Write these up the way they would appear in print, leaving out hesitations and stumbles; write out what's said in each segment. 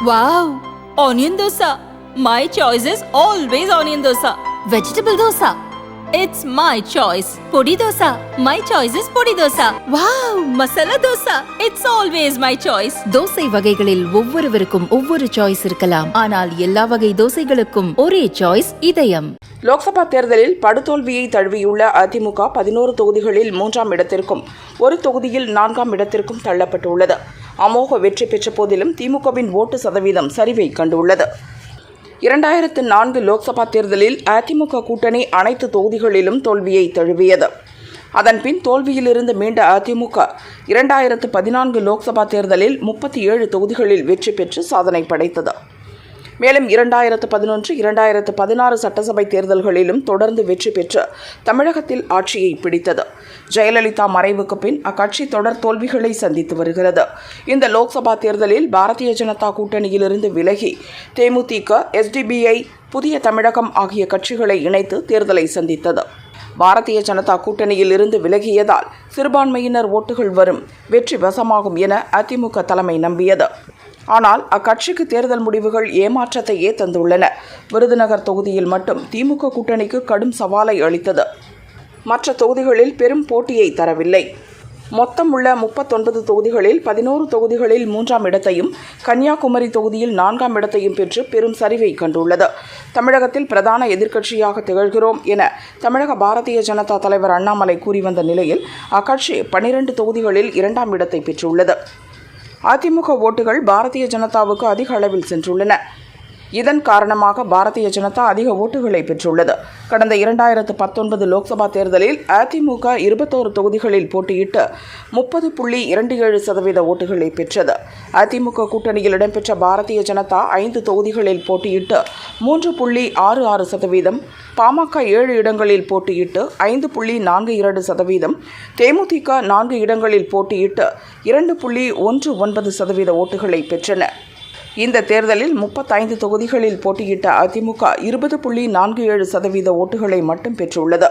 Wow! Onion dosa. My choice is always onion dosa. Vegetable dosa. It's my choice. Podi dosa. My choice is podi dosa. Wow! Masala dosa. It's always my choice. Dosa வகைகளில் ஒவ்வொருவருக்கும் ஒவ்வொரு choice இருக்கலாம். ஆனால் எல்லா வகை தோசைகளுக்கும் ஒரே choice இதயம். லோக்சபா தேர்தலில் படுதோல்வியை தழுவியுள்ள அதிமுக 11 தொகுதிகளில் 3ஆம் இடத்திற்கும் ஒரு தொகுதியில் 4ஆம் இடத்திற்கும் தள்ளப்பட்டுள்ளது. அமோக வெற்றி பெற்ற போதிலும் திமுகவின் ஓட்டு சதவீதம் சரிவை கண்டுள்ளது. 2004 லோக்சபா தேர்தலில் அதிமுக கூட்டணி அனைத்து தொகுதிகளிலும் தோல்வியை தழுவியது. அதன்பின் தோல்வியிலிருந்து மீண்ட அதிமுக 2014 லோக்சபா தேர்தலில் 37 தொகுதிகளில் வெற்றி பெற்று சாதனை படைத்தது. மேலும் 2011, 2016 சட்டசபை தேர்தல்களிலும் தொடர்ந்து வெற்றி பெற்று தமிழகத்தில் ஆட்சியை பிடித்தது. ஜெயலலிதா மறைவுக்கு பின் அக்கட்சி தொடர் தோல்விகளை சந்தித்து வருகிறது. இந்த லோக்சபா தேர்தலில் பாரதிய ஜனதா கூட்டணியிலிருந்து விலகி தேமுதிக, SDPI, புதிய தமிழகம் ஆகிய கட்சிகளை இணைத்து தேர்தலை சந்தித்தது. பாரதிய ஜனதா கூட்டணியில் இருந்து விலகியதால் சிறுபான்மையினர் ஓட்டுகள் வரும், வெற்றி வசமாகும் என அதிமுக தலைமை நம்பியது. ஆனால் அக்கட்சிக்கு தேர்தல் முடிவுகள் ஏமாற்றத்தையே தந்துள்ளன. விருதுநகர் தொகுதியில் மட்டும் திமுக கூட்டணிக்கு கடும் சவாலை அளித்தது. மற்ற தொகுதிகளில் பெரும் போட்டியை தரவில்லை. மொத்தம் உள்ள 39 தொகுதிகளில் 11 தொகுதிகளில் 3ஆம் இடத்தையும், கன்னியாகுமரி தொகுதியில் 4ஆம் இடத்தையும் பெற்று பெரும் சரிவை கண்டுள்ளது. தமிழகத்தில் பிரதான எதிர்க்கட்சியாக திகழ்கிறோம் என தமிழக பாரதிய ஜனதா தலைவர் அண்ணாமலை கூறி வந்த நிலையில் அக்கட்சி 12 தொகுதிகளில் 2ஆம் இடத்தை பெற்றுள்ளது. அதிமுக ஓட்டுகள் பாரதிய ஜனதாவுக்கு அதிக அளவில் சென்றுள்ளன. இதன் காரணமாக பாரதிய ஜனதா அதிக ஓட்டுகளை பெற்றுள்ளது. கடந்த 2019 லோக்சபா தேர்தலில் அதிமுக 21 தொகுதிகளில் போட்டியிட்டு 30.27% ஓட்டுகளை பெற்றது. அதிமுக கூட்டணியில் இடம்பெற்ற பாரதிய ஜனதா 5 தொகுதிகளில் போட்டியிட்டு 3.66%, பாமக 7 இடங்களில் போட்டியிட்டு 5.42%, தேமுதிக 4 இடங்களில் போட்டியிட்டு 2.19% ஓட்டுகளை பெற்றன. இந்த தேர்தலில் 35 தொகுதிகளில் போட்டியிட்ட அதிமுக 20.47% ஓட்டுகளை மட்டும் பெற்றுள்ளது.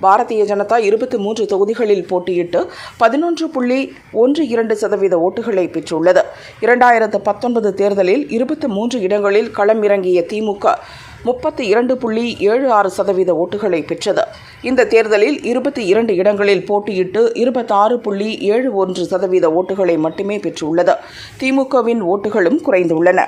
பாரதிய ஜனதா 23 தொகுதிகளில் போட்டியிட்டு 11.12% ஓட்டுகளை பெற்றுள்ளது. 2019 தேர்தலில் 23 இடங்களில் களம் இறங்கிய திமுக 32.76% ஓட்டுகளை பெற்றது. இந்த தேர்தலில் 22 இடங்களில் போட்டியிட்டு 26.71% ஓட்டுகளை மட்டுமே பெற்றுள்ளது. திமுகவின் ஓட்டுகளும் குறைந்துள்ளன.